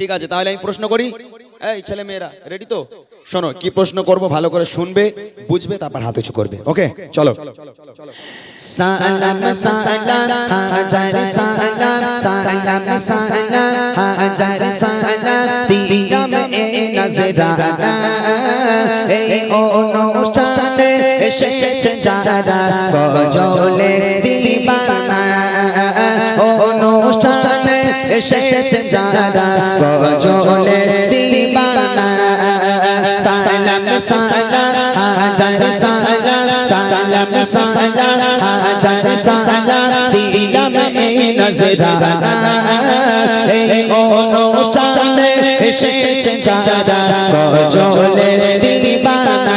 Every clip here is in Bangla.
ঠিক আছে, তাহলে আমি প্রশ্ন করি। এই ছেলে মেয়েরা রেডি তো? শোনো কি প্রশ্ন করব, ভালো করে শুনবে, বুঝবে, তারপর হাত উঁচু করবে। ওকে চলো। সালাম সালাম হাজার সালাম, সালাম সালাম হাজার সালাম, দিলাম এ নজরানা এই অনুষ্ঠানে এসেছে যারা গজলে দিবানা, অনুষ্ঠানে এসেছে যারা গজলে দিবানা। সালাম সালাম হাজার সালাম, সালাম সালাম হাজার সালাম, দিলাম এই নজরানা এই অনুষ্ঠানে এসেছে যারা গজলে দিবানা,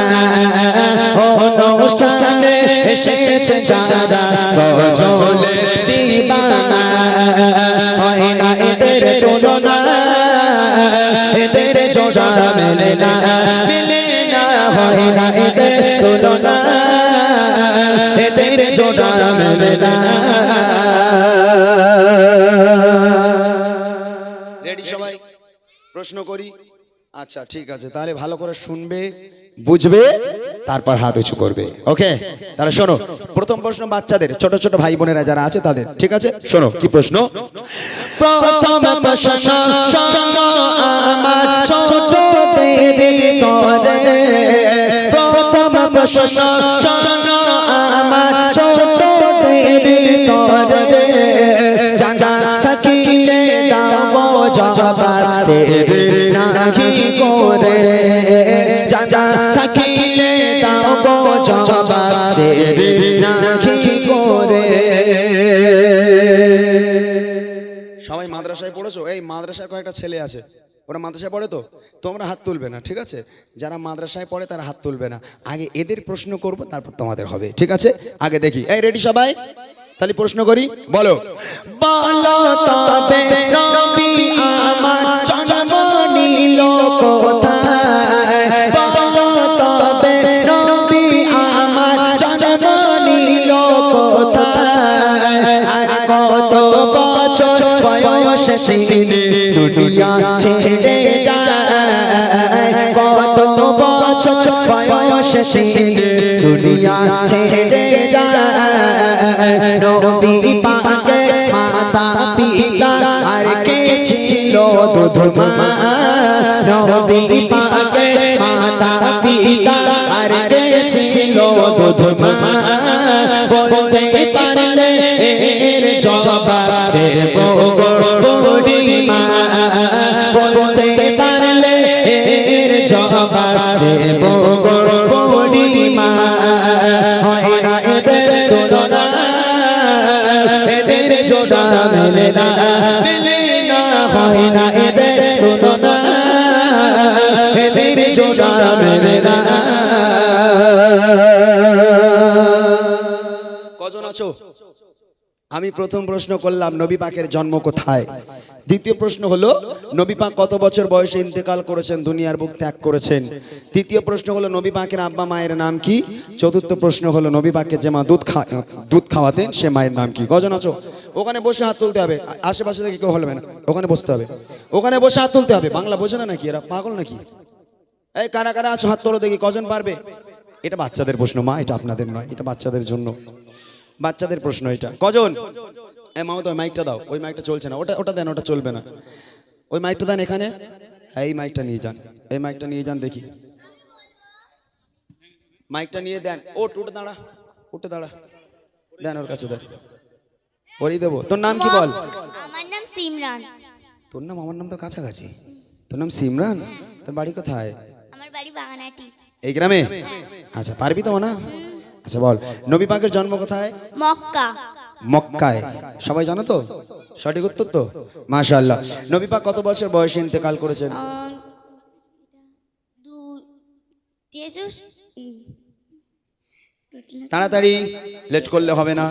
অনুষ্ঠানে এসেছে যারা গজলে দিবানা। হয় না এদের তুলনা, এদের জোড়া মেলে না, মেলে না, হয় না এদের তুলনা, এদের জোড়া মেলে না। রেডি সবাই? প্রশ্ন করি। আচ্ছা ঠিক আছে, তাহলে ভালো করে শুনবে, বুঝবে, তারপর হাত উঁচু করবে। ওকে তাহলে শোনো, প্রথম প্রশ্ন বাচ্চাদের, ছোট ছোট ভাই বোনেরা যারা আছে তাদের। ঠিক আছে শোনো কি প্রশ্ন। প্রথম প্রশ্ন শোনো আমার ছোটদের তরে, প্রথম প্রশ্ন শোনো আমার ছোটদের তরে, জানা থাকিলে দাও জবাব দেবে নাহি করে, জানা থাকিলে দাও জবাব দেবে নাহি করে। সবাই মাদ্রাসায় পড়েছো? এই মাদ্রাসায় কয়েকটা ছেলে আছে, ওরা মাদ্রাসায় পড়ে তো, তোমরা হাত তুলবে না, ঠিক আছে? যারা মাদ্রাসায় পড়ে তারা হাত তুলবে না। আগে এদের প্রশ্ন করব, তারপর তোমাদের হবে, ঠিক আছে? আগে দেখি। এই রেডি সবাই? তাহলে প্রশ্ন করি, বলো। বলো তবে নবী আমার জন্ম নিল কোথায়, বলো তবে নবী আমার জন্ম নিল কোথায়, আর কত বছর বয়সে তিনি দুনিয়া ছেড়ে যায়, কত বছর বয়সে তিনি দুনিয়া ছেড়ে যায়। নবী পাকের মাতা পিতা আর কে ছিল দুধমা, নবী পাকের মাতা পিতা আর কে ছিল দুধমা, বলতে পারলে এর জবাব দেব বুড়িমা, বলতে পারলে এর জবাব দেব বুড়িমা। হয় না এদের তুলনা, এদের জোড়া মেলে না, মেলে না, হয় না এদের তুলনা, এদের জোড়া মেলে না। কজন আছো? আমি প্রথম প্রশ্ন করলাম নবী পাকের জন্ম কোথায়। দ্বিতীয় প্রশ্ন হলো নবী পাক কত বছর বয়সে ইন্তেকাল করেছেন, দুনিয়ার বুক ত্যাগ করেছেন। তৃতীয় প্রশ্ন হলো নবী পাকের আব্বা মায়ের নাম কি। চতুর্থ প্রশ্ন হলো নবী পাককে যে মা দুধ খাওয়াতেন সে মায়ের নাম কি। কজন আছো? ওখানে বসে হাত তুলতে হবে, আশেপাশে থেকে কেউ হলবে না, ওখানে বসতে হবে, ওখানে বসে হাত তুলতে হবে। বাংলা বোঝে না নাকি? এরা পাগল নাকি? এই কারা কারা আছো হাত তোলো দেখি, কজন পারবে? এটা বাচ্চাদের প্রশ্ন মা, এটা আপনাদের নয়, এটা বাচ্চাদের জন্য, বাচ্চাদের প্রশ্ন এটা। কজন? এই মামা তো মাইকটা দাও, ওই মাইকটা চলছে না, ওটা দেন, ওটা চলবে না, ওই মাইকটা দেন এখানে। এই মাইকটা নিয়ে যান, এই মাইকটা নিয়ে যান দেখি, মাইকটা নিয়ে দেন। উঠে দাঁড়া, উঠে দাঁড়া, দেন ওর কাছে, দেন, ওরই দেবো। তোর নাম কি বল? আমার নাম সিমরান। তোর নাম আমার নাম তো কাছাকাছি। তোর নাম সিমরান, তোর বাড়ি কোথায়? আমার বাড়ি বাগানাটি। এই গ্রামে? আচ্ছা পারবি তো না? আচ্ছা বল, নবী পাকের জন্ম কোথায়? মক্কা। মক্কায়। সবাই জানো তো? সঠিক উত্তর তো, মাশাআল্লাহ। নবী পাক কত বছর বয়সে ইন্তেকাল করেছেন? তাড়াতাড়ি, লেট করলে হবে না।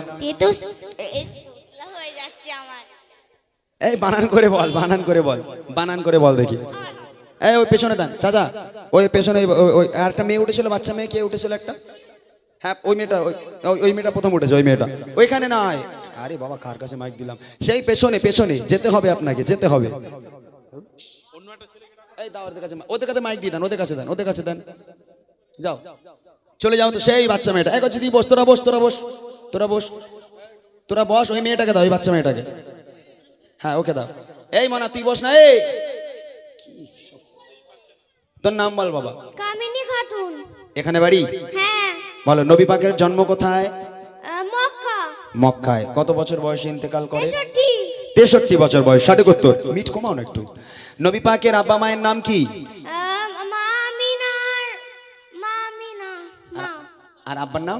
হয়ে যাচ্ছে আমার। এই বানান করে বল, বানান করে বল, বানান করে বল দেখি। এই ওই পেছনে দেন চাচা, ওই পেছনে ওই একটা মেয়ে উঠেছিল, বাচ্চা মেয়ে কে উঠেছিল একটা? হ্যাঁ ওই মেয়েটা, ওই মেয়েটা প্রথম উঠেছে, ওই মেয়েটা ওইখানে নয়। আরে বাবা কার কাছে মাইক দিলাম? সেই পেছনে, পেছনে যেতে হবে আপনাকে, যেতে হবে। এই দাও ওদের কাছে মাইক দিয়ে দেন, ওদের কাছে দেন, ওদের কাছে দেন। যাও চলে যাও তো সেই বাচ্চা মেয়েটা। এক হচ্ছে তুই বস, তোরা বস, তোরা বস, তোরা বস, তোরা বস। ওই মেয়েটাকে দাও, ওই বাচ্চা মেয়েটাকে। হ্যাঁ ওকে দাও। এই মনা তুই বস না। এই তোর নাম বল বাবা। কামিনী খাতুন। এখানে বাড়ি? হ্যাঁ। বলো নবী পাকের জন্ম কোথায়? মক্কা। মক্কায়। কত বছর বয়সে ইন্তেকাল করে? 63। 63 বছর বয়স। সঠিক উত্তর। মিট কমাও না একটু। নবী পাকের আব্বা মায়ের নাম কি? মা আমিনার মা আমিনা মা। আর আব্বার নাম?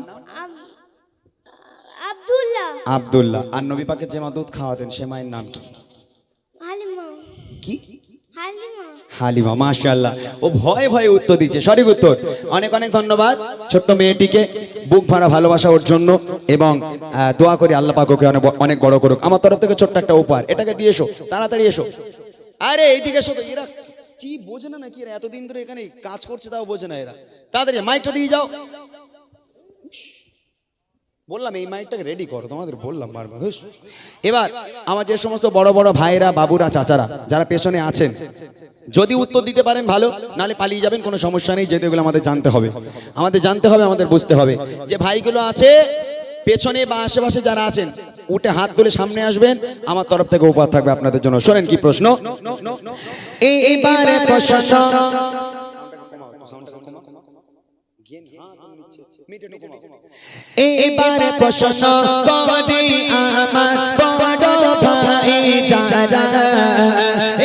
আব্দুল্লাহ। আব্দুল্লাহ। আর নবী পাকের যে মা দুধ খাওয়াতেন সে মায়ের নাম কি? হালিমা। কি? হালিমা। হালিমা। মাশাআল্লাহ, ও ভয়ে ভয়ে উত্তর দিচ্ছে। সঠিক উত্তর। অনেক অনেক ধন্যবাদ ছোট্ট মেয়েটিকে, বুক ভরা ভালোবাসা ওর জন্য। এবং দোয়া করি আল্লাহ পাক ওকে অনেক বড় করুক। আমার তরফ থেকে ছোট্ট একটা উপহার, এটাকে দিয়ে এসো, তাড়াতাড়ি এসো। আরে এইদিকে এসো তো। এরা কি বোঝে না নাকি? এরা এতদিন ধরে এখানে কাজ করছে তাও বোঝে না এরা। তাড়াতাড়ি মাইকটা দিয়ে যাও। বললাম এই মাইকটাকে রেডি করো, তোমাদের বললাম বারবার। এবার আমার যে সমস্ত বড় বড় ভাইরা, বাবুরা, চাচারা যারা পেছনে আছেন, যদি উত্তর দিতে পারেন ভালো, নালে পালিয়ে যাবেন, কোনো সমস্যা নেই। যেহেতু এগুলো আমাদের জানতে হবে, আমাদের জানতে হবে, আমাদের বুঝতে হবে। যে ভাইগুলো আছে পেছনে বা আশেপাশে যারা আছেন, উঠে হাত তুলে সামনে আসবেন। আমার তরফ থেকে উপহার থাকবে আপনাদের জন্য। শোনেন কি প্রশ্ন। এইবারে প্রশ্ন, এইবারে প্রশ্ন করি আমার বড় ভাই যারা,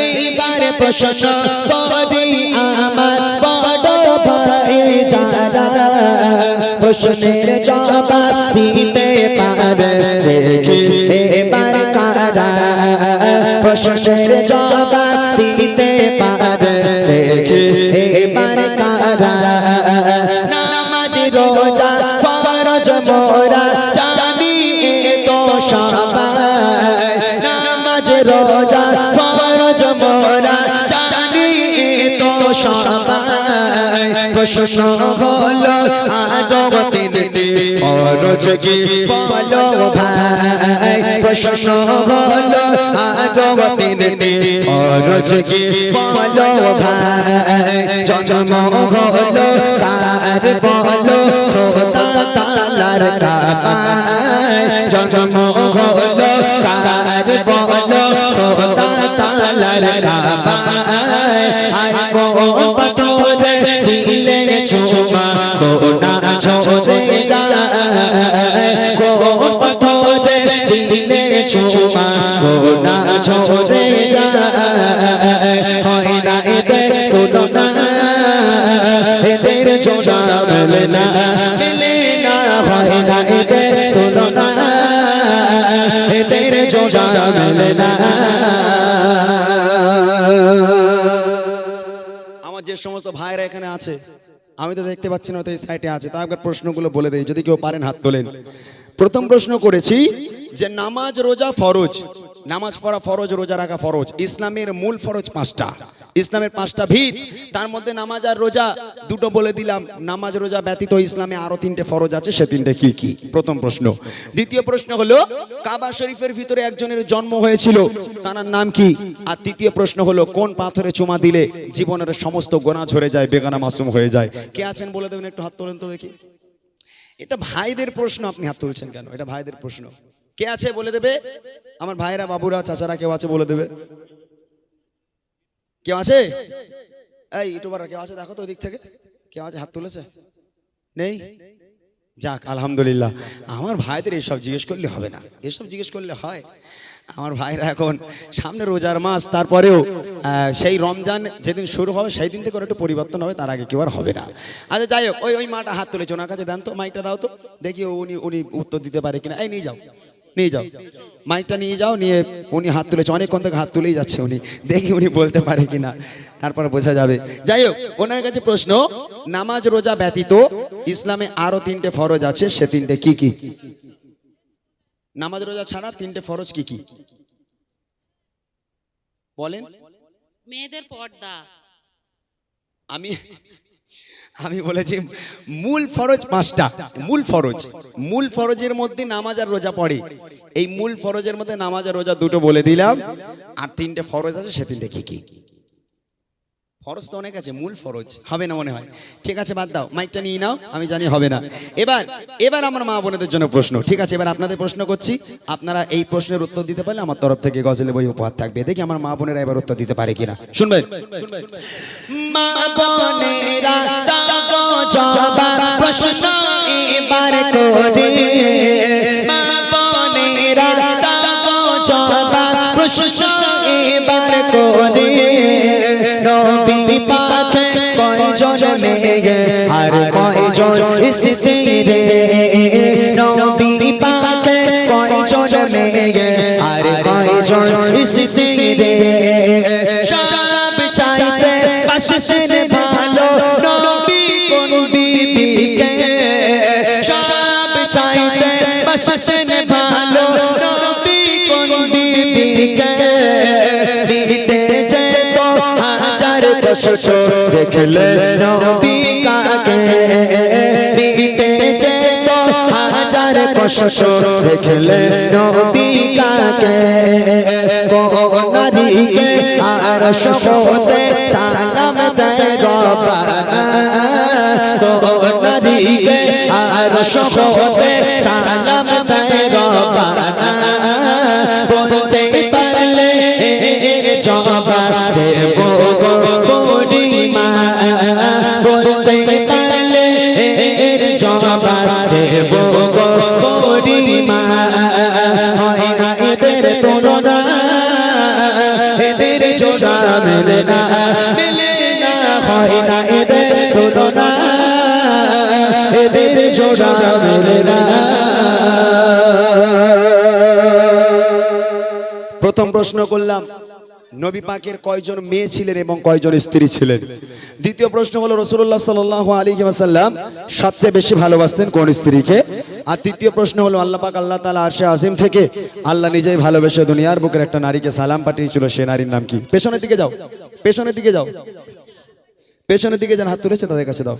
এইবারে প্রশ্ন করি আমার বড় ভাই যারা, প্রশ্নের জবাব দিতে পারে দেখি এবার কারা, প্রশ্নের জবাব দিতে পারে দেখি এবার কারা। নামাজ রোজা ফরজ মোরা জানি এ তো সবাই, নামাজ রোজা ফরজ মোরা জানি এ তো সবাই। প্রশ্ন হলো আরো তিনটি ফরজ কি বলো ভাই, প্রশ্ন হলো আরো তিনটি ফরজ কি বলো ভাই। জন্ম হলো কার বলো খোদা তাআলার কাবায়, জন্ম হলো কার বলো খোদা তাআলার কাবায়। আর কোন পাথরে দিলে চুমা গোনা ঝরে যায়, কোন পাথরে দিলে চুমা গোনা ঝরে যায়। হয় না এদের তুলনা, এদের জোড়া মেলে না, মেলে না। হয় না এদের তুলনা, এদের জোড়া মেলে না। আমার যে সমস্ত ভাইরা এখানে আছে, আমি তো দেখতে পাচ্ছি না, তো এই সাইডে আছে, তা একবার প্রশ্নগুলো বলে দেই, যদি কেউ পারেন হাত তোলেন। প্রথম প্রশ্ন করেছি যে নামাজ রোজা ফরজ, নামাজ পড়া ফরজ, রোজা রাখা ফরজ। ইসলামের মূল ফরজ 5টা, ইসলামের 5টা ভিত, তার মধ্যে নামাজ আর রোজা দুটো বলে দিলাম। নামাজ রোজা ব্যতীত ইসলামে আরো 3টে ফরজ আছে, সে 3টে কি কি? প্রথম প্রশ্ন। দ্বিতীয় প্রশ্ন হলো কাবা শরীফের ভিতরে একজনের জন্ম হয়েছিল, তার নাম কি? আর তৃতীয় প্রশ্ন হলো কোন পাথরে চুমা দিলে জীবনের সমস্ত গোনা ঝরে যায়, বেগানা মাসুম হয়ে যায়? কে আছেন বলে দেবেন, একটু হাত তোলেন তো দেখি। এটা ভাইদের প্রশ্ন, আপনি হাত তুলছেন কেন? এটা ভাইদের প্রশ্ন। কে আছে বলে দেবে? আমার ভাইরা, বাবুরা, চাচারা কেউ আছে বলে দেবে? কেউ আছে? এই ইউটিউবাররা কেউ আছে? দেখো তো ওই দিক থেকে কেউ আছে, হাত তুলেছে? নেই? যাক আলহামদুলিল্লাহ। আমার ভাইদের এইসব জিজ্ঞেস করলে হবে না, এসব জিজ্ঞেস করলে হয়? আমার ভাইরা এখন সামনে রোজার মাস, তারপরেও সেই রমজান যেদিন শুরু হবে সেই দিন থেকে একটু পরিবর্তন হবে, তার আগে কেউ আর হবে না। আচ্ছা যাই হোক, ওই মাটা হাত তুলেছে, ওনার কাছে দেন তো, মাইকটা দাও তো দেখি উনি উত্তর দিতে পারে কিনা। এই নিয়ে যাও, নিয়ে যাও মাইকটা, নিয়ে যাও। নিয়ে উনি হাত তুলেছে, অনেকক্ষণ থেকে হাত তুলেই যাচ্ছে উনি, দেখি উনি বলতে পারে কিনা, তারপর বোঝা যাবে। যাই হোক, ওনার কাছে প্রশ্ন, নামাজ রোজা ব্যতীত ইসলামে আরো 3টে ফরজ আছে, সে 3টে কি কি? নামাজ রোজা ছাড়া 3টে ফরজ কি কি বলেন? মেয়েদের পর্দা। আমি আমি বলেছি মূল ফরজ 5টা। মূল ফরজের মধ্যে নামাজ আর রোজা পড়ে। এই মূল ফরজের মধ্যে নামাজ আর রোজা দুটো বলে দিলাম, আর 3টে ফরজ আছে, সে 3টে কি কি? ফরজ তো অনেক আছে, মূল ফরজ হবে না মনে হয়। ঠিক আছে, বাদ দাও, মাইকটা নিয়ে নাও, আমি জানি হবে না। এবার আমার মা বোনেদের জন্য প্রশ্ন। ঠিক আছে, এবার আপনাদের প্রশ্ন করছি, আপনারা এই প্রশ্নের উত্তর দিতে পারলে আমার তরফ থেকে গজলে বই উপহার থাকবে। দেখি আমার মা বোনেরা এবার উত্তর দিতে পারে কিনা, শুনবেন। মা বোনেরা দাও জবাব প্রশ্ন এবার করে, মা বোনেরা দাও জবাব প্রশ্ন এবার করে। নবী পাক কয়জন মেয়ে আর কয়জন স্ত্রী, নবী পাক কয়জন মেয়ে আর কয়জন স্ত্রী। সব চাইতে বাসতেন ভালো নবী কোন বিবিকে, সব চাইতে বাসতেন ভালো নবী কোন বিবিকে। মিটে যেত হাজার কষ্ট দেখলে নবী কাকে, মিটে যেত হাজার কষ্ট দেখলে নবী কাকে। কোন নারীকে আর শপথে সালাম দেয় রব্বানা, কোন নারীকে আর শপথে সালাম দেয় রব্বানা। বলতে পারলে জবাব দেব বুড়িমা, বলতে পারলে জবাব দেব বুড়িমা। হয় না এদের তুলনা, এদের জোড়া মেলে না, মেলে না। হয় না এদের তুলনা, এদের জোড়া মেলে না। প্রথম প্রশ্ন করলাম, নবী পাকের কয়জন মেয়ে ছিলেন এবং কয়জন স্ত্রী ছিলেন। দ্বিতীয় প্রশ্ন হলো, রাসূলুল্লাহ সাল্লাল্লাহু আলাইহি ওয়াসাল্লাম সবচেয়ে বেশি ভালোবাসতেন কোন স্ত্রীকে। আর তৃতীয় প্রশ্ন হলো, আল্লাহ পাক আল্লাহ তাআলা আরশে আজিম থেকে আল্লাহ নিজেই ভালোবেসে দুনিয়ার বুকের একটা নারীকে সালাম পাঠিয়েছিল, সে নারীর নাম কি? পেছনের দিকে যাও, পেছনের দিকে যাও, পেছনের দিকে যান, হাত তুলেছে তাদের কাছে দাও।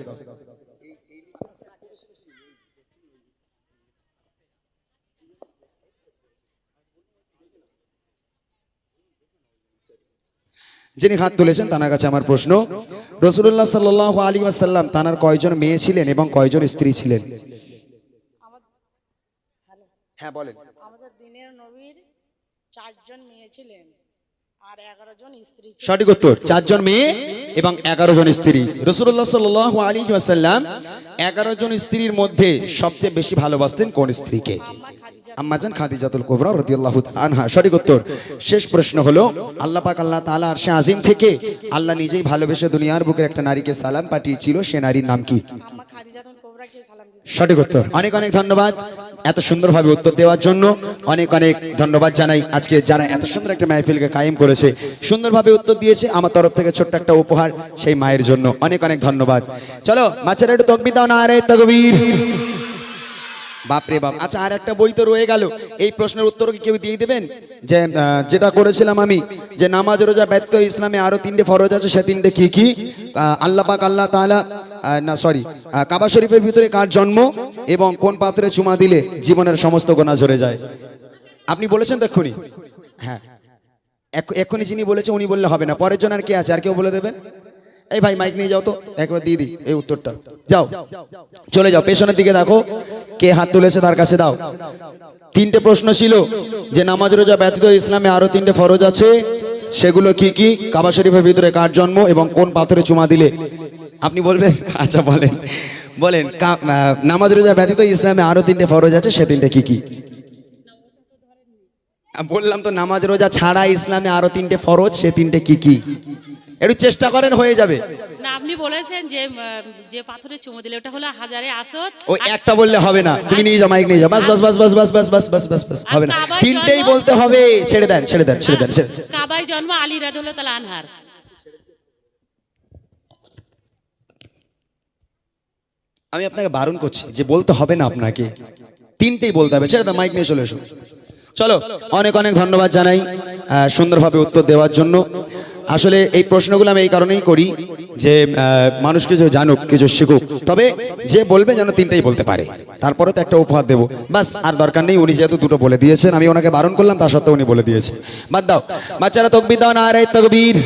যিনি হাত তুলেছেন তার কাছে আমার প্রশ্ন, রাসূলুল্লাহ সাল্লাল্লাহু আলাইহি ওয়াসাল্লাম তার কয়জন মেয়ে ছিলেন এবং কয়জন স্ত্রী ছিলেন? হ্যাঁ বলেন। আমাদের দিনের নবীর 4 জন মেয়ে ছিলেন আর 11 জন স্ত্রী ছিলেন। সঠিক উত্তর, 4 জন মেয়ে এবং 11 জন স্ত্রী। রাসূলুল্লাহ সাল্লাল্লাহু আলাইহি ওয়াসাল্লাম 11 জন স্ত্রীর মধ্যে সবচেয়ে বেশি ভালোবাসতেন কোন স্ত্রীকে? আম্মাজান খাদিজাতুল কুবরা রাদিয়াল্লাহু তাআলা আনহা। সঠিক উত্তর। শেষ প্রশ্ন হলো, আল্লাহ পাক আল্লাহ তাআলা আরশে আজিম থেকে আল্লাহ নিজেই ভালোবেসে দুনিয়ার বুকের একটা নারীকে সালাম পাঠিয়েছিল, সে নারীর নাম কি? আম্মা খাদিজাতুল কুবরাকে সালাম দিয়েছেন। সঠিক উত্তর। অনেক অনেক ধন্যবাদ এত সুন্দরভাবে উত্তর দেওয়ার জন্য। অনেক অনেক ধন্যবাদ জানাই আজকে যারা এত সুন্দর একটা মাহফিলকে কায়েম করেছে, সুন্দরভাবে উত্তর দিয়েছে। আমার তরফ থেকে ছোট্ট একটা উপহার সেই মায়ের জন্য অনেক অনেক ধন্যবাদ। চলো বাচ্চারা একটু তাকবীর দাও, নারে তাকবীর। বাপরে বাপ। আচ্ছা, আর একটা বই তো রয়ে গেল, এই প্রশ্নের উত্তর কি কেউ দিয়ে দেবেন? যে যেটা করেছিলাম আমি, যে নামাজ রোজা ব্যতীত ইসলামে আরো 3টে ফরজ আছে, সে 3টে কি কি? আল্লাহ পাক আল্লাহ তাআলা কাবা শরীফের ভিতরে কার জন্ম এবং কোন পাত্রে চুমা দিলে জীবনের সমস্ত গুনাহ ঝরে যায়? আপনি বলেছেন তো এক্ষুনি? হ্যাঁ, এক্ষুনি যিনি বলেছে উনি বললে হবে না, পরের জন আর কে আছে? আর কেউ বলে দেবেন? এই ভাই মাইক নিয়ে যাও তো, একবার দিয়ে দিই এই উত্তরটা। যাও, চলে যাও, পেছনের দিকে দেখো কে হাত তুলেছে তার কাছে দাও। 3টে প্রশ্ন ছিল, যে নামাজ রোজা ব্যতীত ইসলামে আরো 3টে ফরজ আছে, সেগুলো কি কি? কাবা শরীফের ভিতরে কার জন্ম এবং কোন পাথরে চুমা দিলে? আপনি বলবেন? আচ্ছা বলেন, বলেন। নামাজ রোজা ব্যতীত ইসলামে আরো 3টে ফরজ আছে, সে 3টে কি কি? বললাম তো, নামাজ রোজা ছাড়া ইসলামে আরো 3টে ফরজ, সে 3টে কি কি? একটু চেষ্টা করেন, হয়ে যাবে। না, আপনি বলেছেন যে যে পাথরে চুমু দিলে ওটা হলো হাজারে আসর। ওই একটা বললে হবে না, তুমি নিয়ে যাও, মাইক নিয়ে যাও। বাস বাস বাস বাস বাস বাস বাস বাস বাস বাস হবে না, 3টেই বলতে হবে। ছেড়ে দেন ছেড়ে দেন ছেড়ে দেন। কাবায় জন্ম আলী রাদিয়াল্লাহু তাআলা আনহার। আমি আপনাকে বারণ করছি যে বলতে হবে না আপনাকে, 3টেই বলতে হবে। ছেড়ে দাও, মাইক নিয়ে চলে এসো। চলো, অনেক অনেক ধন্যবাদ জানাই সুন্দরভাবে উত্তর দেওয়ার জন্য। আসলে এই প্রশ্নগুলো আমি এই কারণেই করি যে মানুষ কিছু জানুক, কিছু শিখুক, তবে যে বলবে যেন তিনটাই বলতে পারে, তারপরে তো একটা উপহার দেবো, বাস। আর দরকার নেই, উনি যেহেতু দুটো বলে দিয়েছেন, আমি ওনাকে বারণ করলাম, তা সত্ত্বেও উনি বলে দিয়েছে। বাদ দাও বাচ্চারা, তকবীর দাও, নারে তকবীর।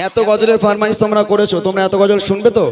এত গজলের ফরমাইশ তোমরা করেছো, তোমরা এত গজল শুনবে তো?